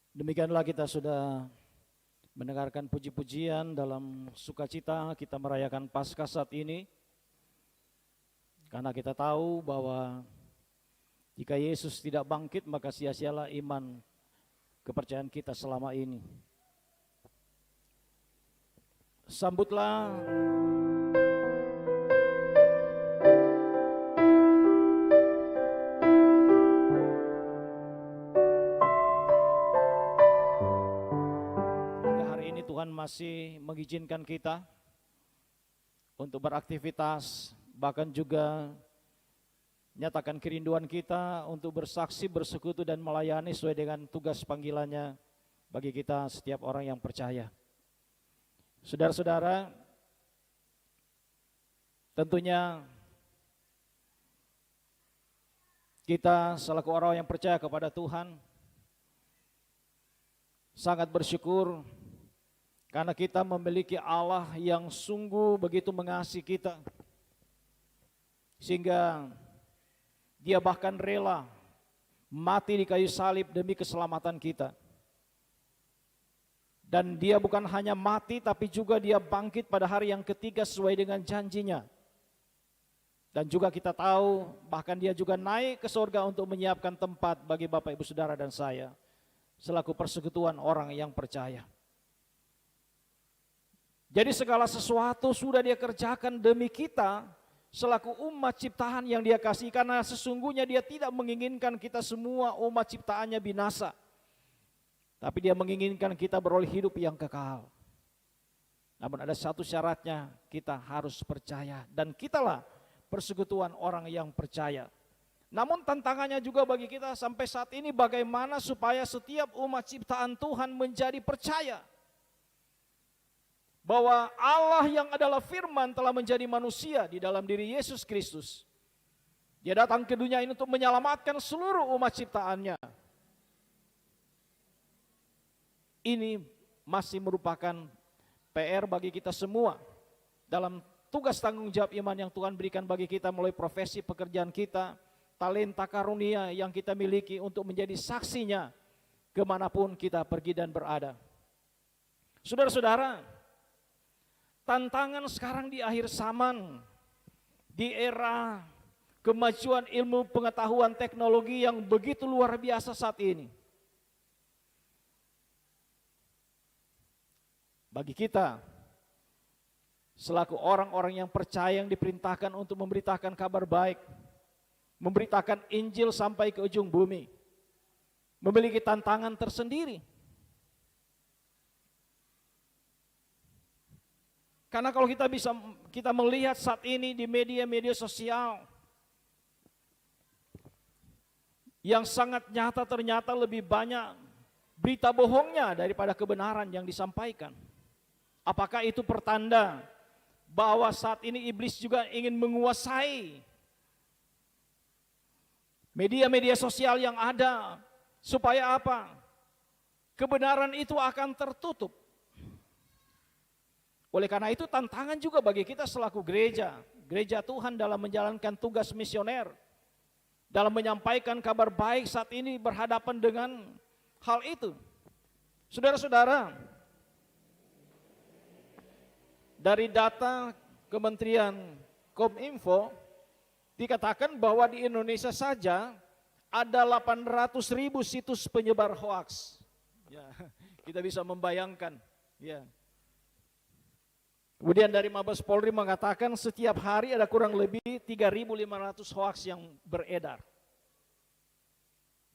Demikianlah kita sudah mendengarkan puji-pujian dalam sukacita kita merayakan Paskah saat ini. Karena kita tahu bahwa jika Yesus tidak bangkit maka sia-sialah iman kepercayaan kita selama ini. Sambutlah hari ini Tuhan masih mengizinkan kita untuk beraktivitas, bahkan juga nyatakan kerinduan kita untuk bersaksi, bersekutu dan melayani sesuai dengan tugas panggilannya bagi kita setiap orang yang percaya. Saudara-saudara, tentunya kita selaku orang yang percaya kepada Tuhan sangat bersyukur karena kita memiliki Allah yang sungguh begitu mengasihi kita, sehingga Dia bahkan rela mati di kayu salib demi keselamatan kita. Dan Dia bukan hanya mati, tapi juga Dia bangkit pada hari yang ketiga sesuai dengan janjinya. Dan juga kita tahu bahkan Dia juga naik ke surga untuk menyiapkan tempat bagi Bapak Ibu Saudara dan saya selaku persekutuan orang yang percaya. Jadi segala sesuatu sudah Dia kerjakan demi kita selaku umat ciptaan yang Dia kasih, karena sesungguhnya Dia tidak menginginkan kita semua umat ciptaannya binasa, tapi Dia menginginkan kita beroleh hidup yang kekal. Namun ada satu syaratnya, kita harus percaya, dan kitalah persekutuan orang yang percaya. Namun tantangannya juga bagi kita sampai saat ini, bagaimana supaya setiap umat ciptaan Tuhan menjadi percaya bahwa Allah yang adalah firman telah menjadi manusia di dalam diri Yesus Kristus. Dia datang ke dunia ini untuk menyelamatkan seluruh umat ciptaannya. Ini masih merupakan PR bagi kita semua dalam tugas tanggung jawab iman yang Tuhan berikan bagi kita melalui profesi pekerjaan kita, talenta karunia yang kita miliki untuk menjadi saksinya kemanapun kita pergi dan berada. Saudara-saudara, tantangan sekarang di akhir zaman, di era kemajuan ilmu pengetahuan teknologi yang begitu luar biasa saat ini, bagi kita selaku orang-orang yang percaya yang diperintahkan untuk memberitakan kabar baik, memberitakan Injil sampai ke ujung bumi, memiliki tantangan tersendiri. Karena kalau kita melihat saat ini di media-media sosial yang sangat nyata, ternyata lebih banyak berita bohongnya daripada kebenaran yang disampaikan. Apakah itu pertanda bahwa saat ini iblis juga ingin menguasai media-media sosial yang ada, supaya apa? Kebenaran itu akan tertutup. Oleh karena itu tantangan juga bagi kita selaku gereja Tuhan dalam menjalankan tugas misioner, dalam menyampaikan kabar baik saat ini berhadapan dengan hal itu. Saudara-saudara, dari data Kementerian Kominfo dikatakan bahwa di Indonesia saja ada 800.000 situs penyebar hoaks. Ya, kita bisa membayangkan, ya. Kemudian dari Mabes Polri mengatakan setiap hari ada kurang lebih 3.500 hoaks yang beredar.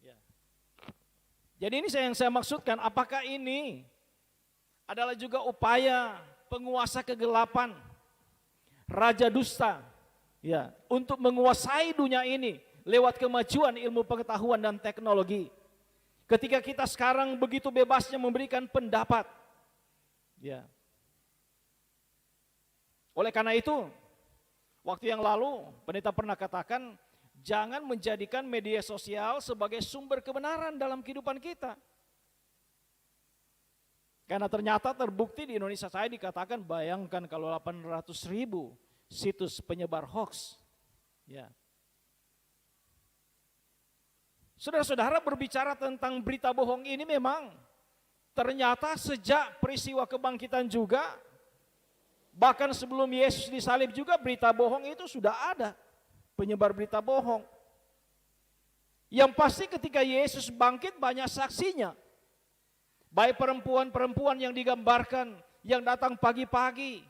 Ya. Jadi ini yang saya maksudkan, apakah ini adalah juga upaya penguasa kegelapan, raja dusta, ya, untuk menguasai dunia ini lewat kemajuan ilmu pengetahuan dan teknologi. Ketika kita sekarang begitu bebasnya memberikan pendapat, ya. Oleh karena itu, waktu yang lalu pendeta pernah katakan, jangan menjadikan media sosial sebagai sumber kebenaran dalam kehidupan kita. Karena ternyata terbukti di Indonesia saya dikatakan, bayangkan kalau 800.000 situs penyebar hoax. Ya. Saudara-saudara, berbicara tentang berita bohong ini memang Ternyata sejak peristiwa kebangkitan juga, bahkan sebelum Yesus disalib juga, berita bohong itu sudah ada. Penyebar berita bohong. Yang pasti ketika Yesus bangkit banyak saksinya. Baik perempuan-perempuan yang digambarkan, yang datang pagi-pagi.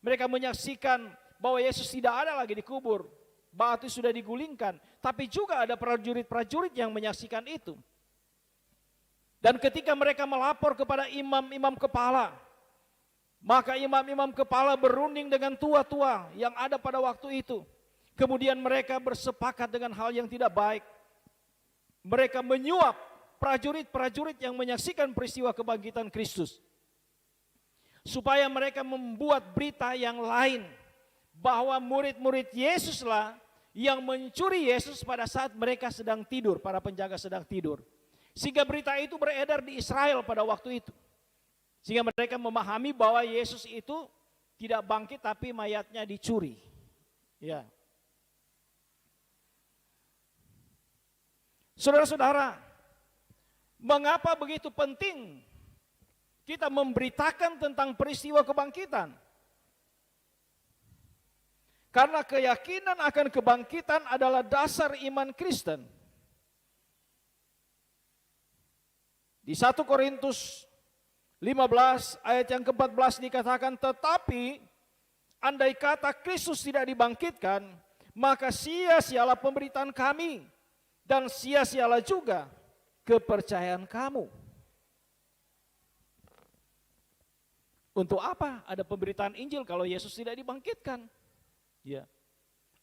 Mereka menyaksikan bahwa Yesus tidak ada lagi dikubur. Batu sudah digulingkan. Tapi juga ada prajurit-prajurit yang menyaksikan itu. Dan ketika mereka melapor kepada imam-imam kepala, maka imam-imam kepala berunding dengan tua-tua yang ada pada waktu itu. Kemudian mereka bersepakat dengan hal yang tidak baik. Mereka menyuap prajurit-prajurit yang menyaksikan peristiwa kebangkitan Kristus. Supaya mereka membuat berita yang lain. Bahwa murid-murid Yesuslah yang mencuri Yesus pada saat mereka sedang tidur, para penjaga sedang tidur. Sehingga berita itu beredar di Israel pada waktu itu. Sehingga mereka memahami bahwa Yesus itu tidak bangkit tapi mayatnya dicuri. Ya. Saudara-saudara, mengapa begitu penting kita memberitakan tentang peristiwa kebangkitan? Karena keyakinan akan kebangkitan adalah dasar iman Kristen. Di 1 Korintus 15 ayat yang ke-14 dikatakan, tetapi andai kata Kristus tidak dibangkitkan, maka sia-sialah pemberitaan kami dan sia-sialah juga kepercayaan kamu. Untuk apa ada pemberitaan Injil kalau Yesus tidak dibangkitkan? Ya.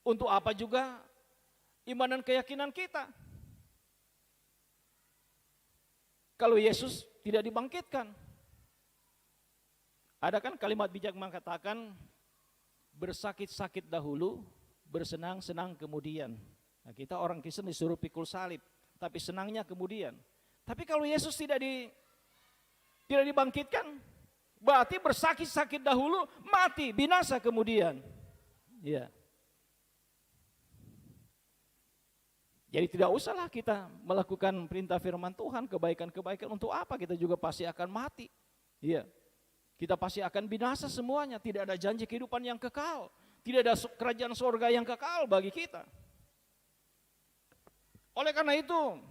Untuk apa juga iman dan keyakinan kita? Kalau Yesus tidak dibangkitkan. Ada kan kalimat bijak mengatakan, bersakit-sakit dahulu, bersenang-senang kemudian. Nah, kita orang Kristen disuruh pikul salib, tapi senangnya kemudian. Tapi kalau Yesus tidak dibangkitkan, berarti bersakit-sakit dahulu, mati, binasa kemudian. Ya. Jadi tidak usahlah kita melakukan perintah firman Tuhan, kebaikan-kebaikan, untuk apa? Kita juga pasti akan mati. Ya. Kita pasti akan binasa semuanya, tidak ada janji kehidupan yang kekal, tidak ada kerajaan surga yang kekal bagi kita. Oleh karena itu,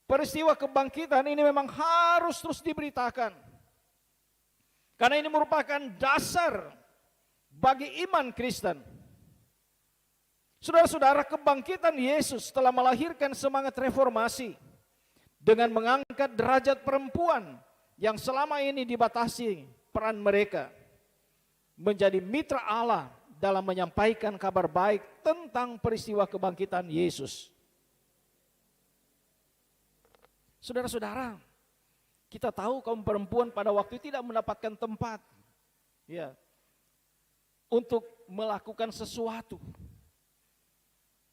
peristiwa kebangkitan ini memang harus terus diberitakan. Karena ini merupakan dasar bagi iman Kristen. Saudara-saudara, kebangkitan Yesus telah melahirkan semangat reformasi dengan mengangkat derajat perempuan yang selama ini dibatasi peran mereka menjadi mitra Allah dalam menyampaikan kabar baik tentang peristiwa kebangkitan Yesus. Saudara-saudara, kita tahu kaum perempuan pada waktu itu tidak mendapatkan tempat, ya, untuk melakukan sesuatu.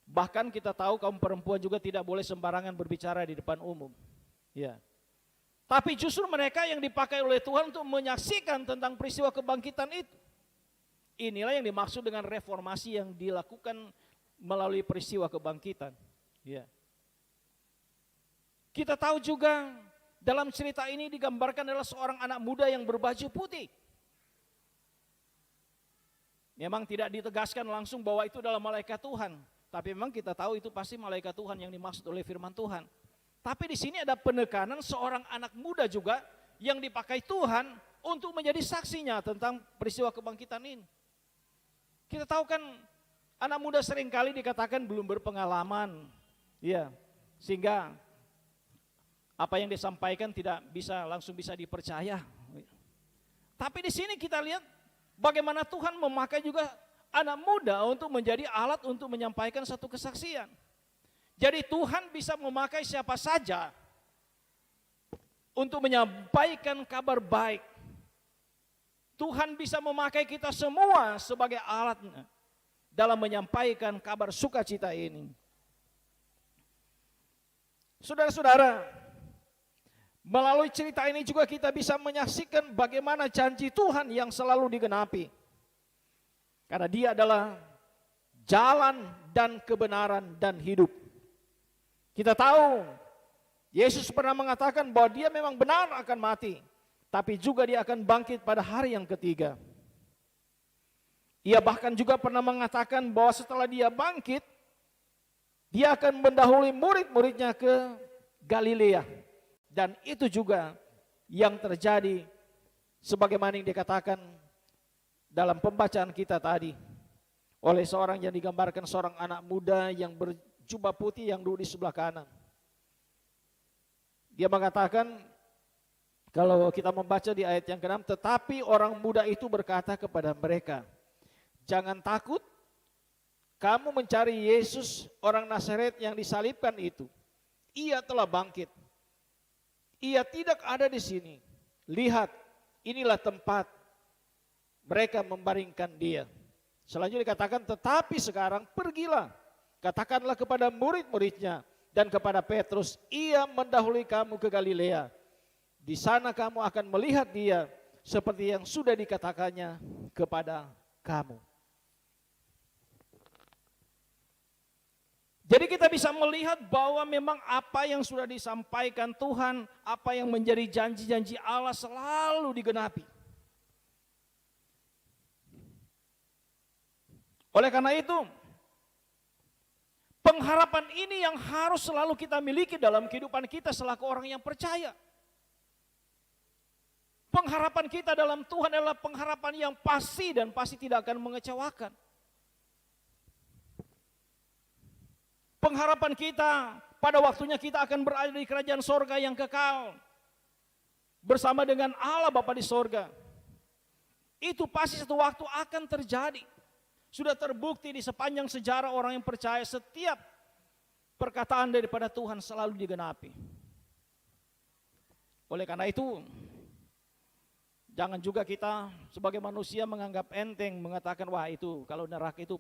Bahkan kita tahu kaum perempuan juga tidak boleh sembarangan berbicara di depan umum. Ya. Tapi justru mereka yang dipakai oleh Tuhan untuk menyaksikan tentang peristiwa kebangkitan itu. Inilah yang dimaksud dengan reformasi yang dilakukan melalui peristiwa kebangkitan. Ya. Kita tahu juga dalam cerita ini digambarkan adalah seorang anak muda yang berbaju putih. Memang tidak ditegaskan langsung bahwa itu adalah malaikat Tuhan, tapi memang kita tahu itu pasti malaikat Tuhan yang dimaksud oleh firman Tuhan. Tapi di sini ada penekanan seorang anak muda juga yang dipakai Tuhan untuk menjadi saksinya tentang peristiwa kebangkitan ini. Kita tahu kan anak muda seringkali dikatakan belum berpengalaman, ya, sehingga apa yang disampaikan tidak langsung bisa dipercaya. Tapi di sini kita lihat bagaimana Tuhan memakai juga anak muda untuk menjadi alat untuk menyampaikan satu kesaksian. Jadi Tuhan bisa memakai siapa saja untuk menyampaikan kabar baik. Tuhan bisa memakai kita semua sebagai alatnya dalam menyampaikan kabar sukacita ini. Saudara-saudara, melalui cerita ini juga kita bisa menyaksikan bagaimana janji Tuhan yang selalu digenapi. Karena Dia adalah jalan dan kebenaran dan hidup. Kita tahu Yesus pernah mengatakan bahwa dia memang benar akan mati, tapi juga dia akan bangkit pada hari yang ketiga. Ia bahkan juga pernah mengatakan bahwa setelah dia bangkit, dia akan mendahului murid-muridnya ke Galilea. Dan itu juga yang terjadi sebagaimana yang dikatakan dalam pembacaan kita tadi oleh seorang yang digambarkan seorang anak muda yang berjubah putih yang duduk di sebelah kanan. Dia mengatakan, kalau kita membaca di ayat yang ke-6, tetapi orang muda itu berkata kepada mereka, jangan takut, kamu mencari Yesus orang Nazaret yang disalibkan itu. Ia telah bangkit. Ia tidak ada di sini. Lihat, inilah tempat mereka membaringkan dia. Selanjutnya dikatakan, tetapi sekarang pergilah, katakanlah kepada murid-muridnya dan kepada Petrus, ia mendahului kamu ke Galilea. Di sana kamu akan melihat dia seperti yang sudah dikatakannya kepada kamu. Jadi kita bisa melihat bahwa memang apa yang sudah disampaikan Tuhan, apa yang menjadi janji-janji Allah selalu digenapi. Oleh karena itu, pengharapan ini yang harus selalu kita miliki dalam kehidupan kita selaku orang yang percaya. Pengharapan kita dalam Tuhan adalah pengharapan yang pasti dan pasti tidak akan mengecewakan. Pengharapan kita pada waktunya kita akan berada di kerajaan sorga yang kekal bersama dengan Allah Bapa di sorga. Itu pasti satu waktu akan terjadi. Sudah terbukti di sepanjang sejarah orang yang percaya, setiap perkataan daripada Tuhan selalu digenapi. Oleh karena itu, jangan juga kita sebagai manusia menganggap enteng, mengatakan wah itu kalau neraka itu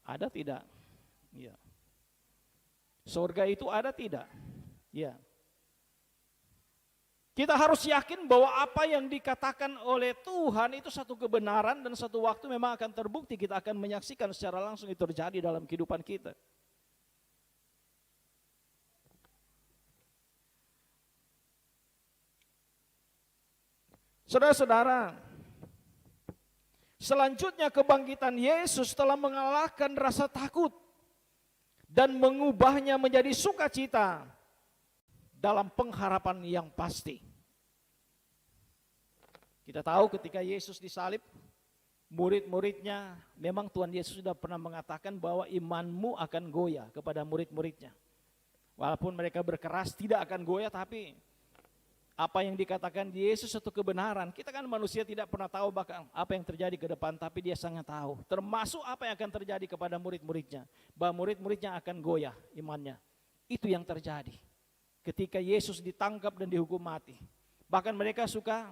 ada tidak? Ya. Surga itu ada tidak? Ya. Kita harus yakin bahwa apa yang dikatakan oleh Tuhan itu satu kebenaran dan satu waktu memang akan terbukti, kita akan menyaksikan secara langsung itu terjadi dalam kehidupan kita. Saudara-saudara, selanjutnya kebangkitan Yesus telah mengalahkan rasa takut dan mengubahnya menjadi sukacita dalam pengharapan yang pasti. Kita tahu ketika Yesus disalib, murid-muridnya, memang Tuhan Yesus sudah pernah mengatakan bahwa imanmu akan goyah kepada murid-muridnya. Walaupun mereka berkeras tidak akan goyah, tapi apa yang dikatakan Yesus satu kebenaran. Kita kan manusia tidak pernah tahu bahkan apa yang terjadi ke depan, tapi dia sangat tahu. Termasuk apa yang akan terjadi kepada murid-muridnya, bahwa murid-muridnya akan goyah imannya. Itu yang terjadi ketika Yesus ditangkap dan dihukum mati. Bahkan mereka suka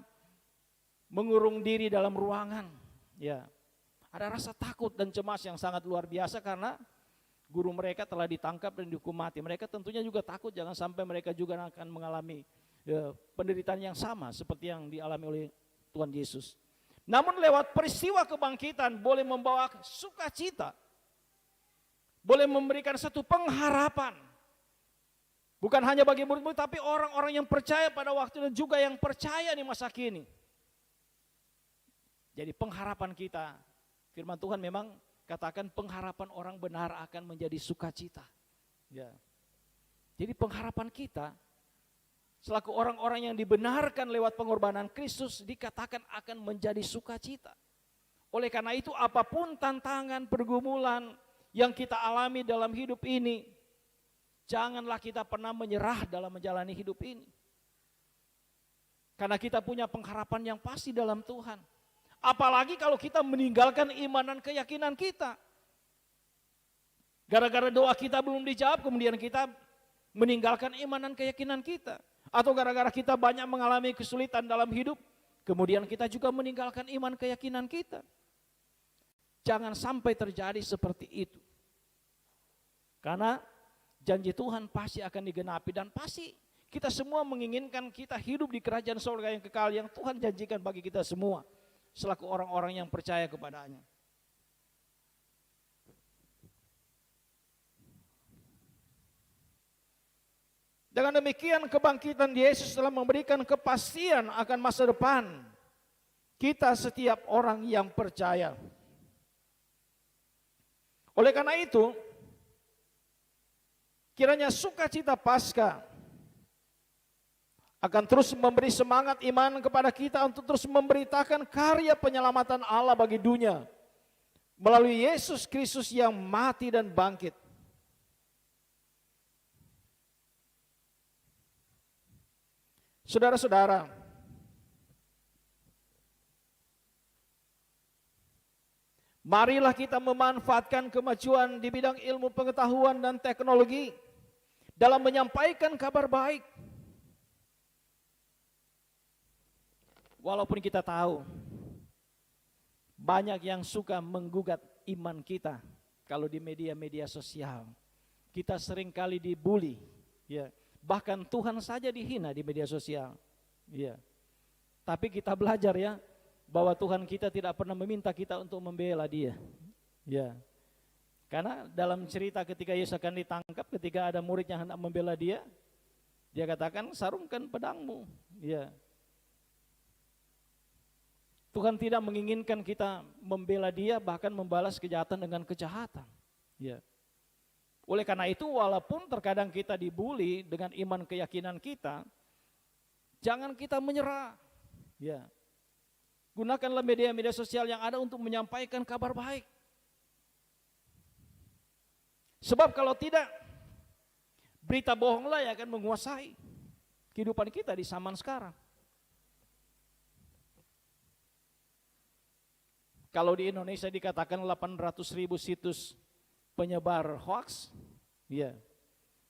mengurung diri dalam ruangan. Ya, ada rasa takut dan cemas yang sangat luar biasa karena guru mereka telah ditangkap dan dihukum mati. Mereka tentunya juga takut jangan sampai mereka juga akan mengalami penderitaan yang sama seperti yang dialami oleh Tuhan Yesus. Namun lewat peristiwa kebangkitan boleh membawa sukacita, boleh memberikan satu pengharapan. Bukan hanya bagi murid-murid, tapi orang-orang yang percaya pada waktu dan juga yang percaya di masa kini. Jadi pengharapan kita, firman Tuhan memang katakan pengharapan orang benar akan menjadi sukacita. Ya. Jadi pengharapan kita selaku orang-orang yang dibenarkan lewat pengorbanan Kristus dikatakan akan menjadi sukacita. Oleh karena itu apapun tantangan, pergumulan yang kita alami dalam hidup ini, janganlah kita pernah menyerah dalam menjalani hidup ini. Karena kita punya pengharapan yang pasti dalam Tuhan. Apalagi kalau kita meninggalkan iman dan keyakinan kita. Gara-gara doa kita belum dijawab, kemudian kita meninggalkan iman dan keyakinan kita. Atau gara-gara kita banyak mengalami kesulitan dalam hidup, kemudian kita juga meninggalkan iman keyakinan kita. Jangan sampai terjadi seperti itu. Karena janji Tuhan pasti akan digenapi dan pasti kita semua menginginkan kita hidup di kerajaan surga yang kekal yang Tuhan janjikan bagi kita semua selaku orang-orang yang percaya kepadanya. Dengan demikian kebangkitan Yesus telah memberikan kepastian akan masa depan kita setiap orang yang percaya. Oleh karena itu, kiranya sukacita Paskah akan terus memberi semangat iman kepada kita untuk terus memberitakan karya penyelamatan Allah bagi dunia melalui Yesus Kristus yang mati dan bangkit. Saudara-saudara, marilah kita memanfaatkan kemajuan di bidang ilmu pengetahuan dan teknologi dalam menyampaikan kabar baik. Walaupun kita tahu banyak yang suka menggugat iman kita kalau di media-media sosial. Kita seringkali dibully, ya. Bahkan Tuhan saja dihina di media sosial. Ya. Tapi kita belajar ya bahwa Tuhan kita tidak pernah meminta kita untuk membela dia. Ya. Karena dalam cerita ketika Yesus akan ditangkap, ketika ada murid yang hendak membela dia, dia katakan sarungkan pedangmu. Ya. Tuhan tidak menginginkan kita membela dia, bahkan membalas kejahatan dengan kejahatan. Ya. Oleh karena itu, walaupun terkadang kita dibully dengan iman keyakinan kita, jangan kita menyerah. Ya. Gunakanlah media-media sosial yang ada untuk menyampaikan kabar baik. Sebab kalau tidak, berita bohonglah yang akan menguasai kehidupan kita di zaman sekarang. Kalau di Indonesia dikatakan 800.000 situs penyebar hoax, ya,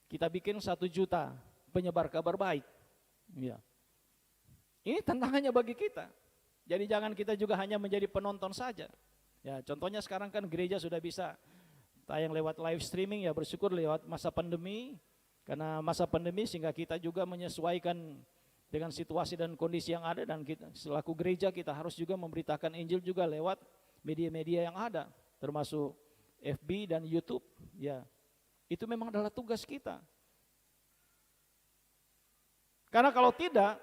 kita bikin 1 juta penyebar kabar baik, ya. Ini tantangannya bagi kita. Jadi jangan kita juga hanya menjadi penonton saja. Ya, contohnya sekarang kan gereja sudah bisa tayang lewat live streaming, ya bersyukur lewat masa pandemi, karena masa pandemi sehingga kita juga menyesuaikan dengan situasi dan kondisi yang ada, dan kita selaku gereja kita harus juga memberitakan Injil juga lewat media-media yang ada, termasuk FB dan YouTube, ya. Itu memang adalah tugas kita. Karena kalau tidak,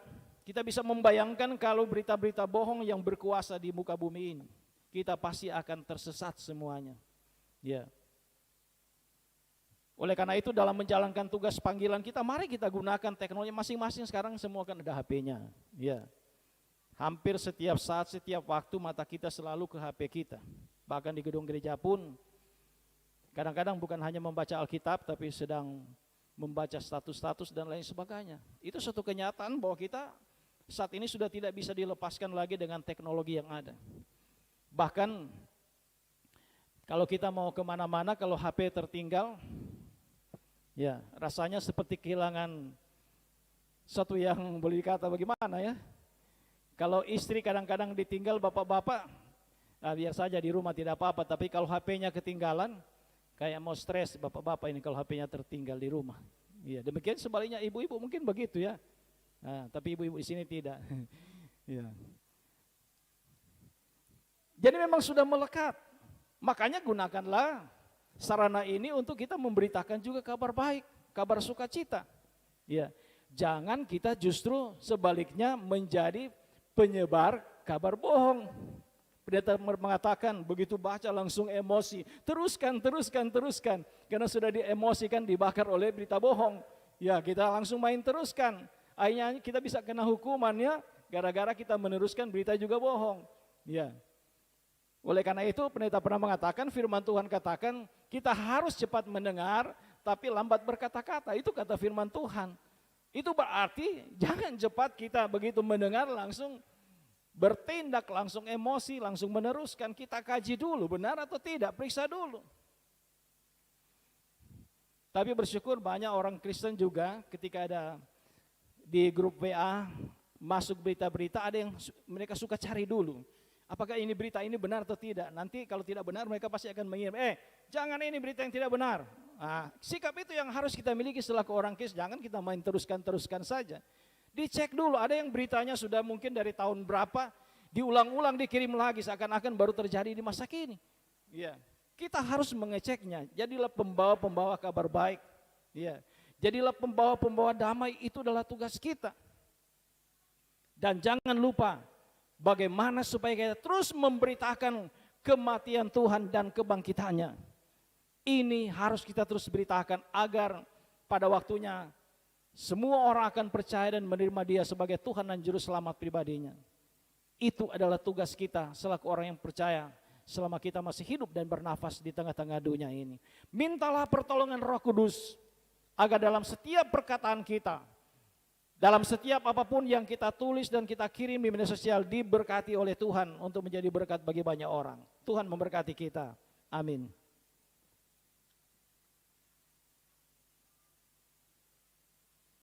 kita bisa membayangkan kalau berita-berita bohong yang berkuasa di muka bumi ini, kita pasti akan tersesat semuanya. Ya. Oleh karena itu dalam menjalankan tugas panggilan kita, mari kita gunakan teknologi masing-masing. Sekarang semua kan ada HP-nya. Ya. Hampir setiap saat, setiap waktu mata kita selalu ke HP kita. Bahkan di gedung gereja pun kadang-kadang bukan hanya membaca Alkitab, tapi sedang membaca status-status dan lain sebagainya. Itu suatu kenyataan bahwa kita saat ini sudah tidak bisa dilepaskan lagi dengan teknologi yang ada. Bahkan kalau kita mau kemana-mana, kalau HP tertinggal, ya rasanya seperti kehilangan satu yang boleh dikata bagaimana ya. Kalau istri kadang-kadang ditinggal bapak-bapak, nah biar saja di rumah tidak apa-apa, tapi kalau HP-nya ketinggalan, kayak mau stres bapak-bapak ini kalau HP-nya tertinggal di rumah. Ya, demikian sebaliknya ibu-ibu mungkin begitu ya. Nah, tapi ibu-ibu di sini tidak. Ya. Jadi memang sudah melekat. Makanya gunakanlah sarana ini untuk kita memberitakan juga kabar baik, kabar sukacita. Ya. Jangan kita justru sebaliknya menjadi penyebar kabar bohong. Pendeta mengatakan begitu baca langsung emosi, teruskan. Karena sudah diemosikan, dibakar oleh berita bohong. Ya kita langsung main teruskan. Akhirnya kita bisa kena hukumannya gara-gara kita meneruskan berita juga bohong. Ya. Oleh karena itu pendeta pernah mengatakan, firman Tuhan katakan kita harus cepat mendengar tapi lambat berkata-kata. Itu kata firman Tuhan. Itu berarti jangan cepat kita begitu mendengar langsung bertindak, langsung emosi, langsung meneruskan. Kita kaji dulu benar atau tidak, periksa dulu. Tapi bersyukur banyak orang Kristen juga ketika ada di grup WA masuk berita-berita, ada yang mereka suka cari dulu. Apakah ini berita ini benar atau tidak? Nanti kalau tidak benar mereka pasti akan mengirim, jangan ini berita yang tidak benar. Nah, sikap itu yang harus kita miliki selaku orang Kristen. Jangan kita main teruskan saja. Dicek dulu, ada yang beritanya sudah mungkin dari tahun berapa, diulang-ulang dikirim lagi seakan-akan baru terjadi di masa kini. Ya, kita harus mengeceknya. Jadilah pembawa-pembawa kabar baik. Ya, Jadilah pembawa-pembawa damai, itu adalah tugas kita. Dan jangan lupa bagaimana supaya kita terus memberitakan kematian Tuhan dan kebangkitannya. Ini harus kita terus beritakan agar pada waktunya semua orang akan percaya dan menerima Dia sebagai Tuhan dan Juru Selamat pribadinya. Itu adalah tugas kita selaku orang yang percaya selama kita masih hidup dan bernafas di tengah-tengah dunia ini. Mintalah pertolongan Roh Kudus agar dalam setiap perkataan kita, dalam setiap apapun yang kita tulis dan kita kirim di media sosial, diberkati oleh Tuhan untuk menjadi berkat bagi banyak orang. Tuhan memberkati kita. Amin.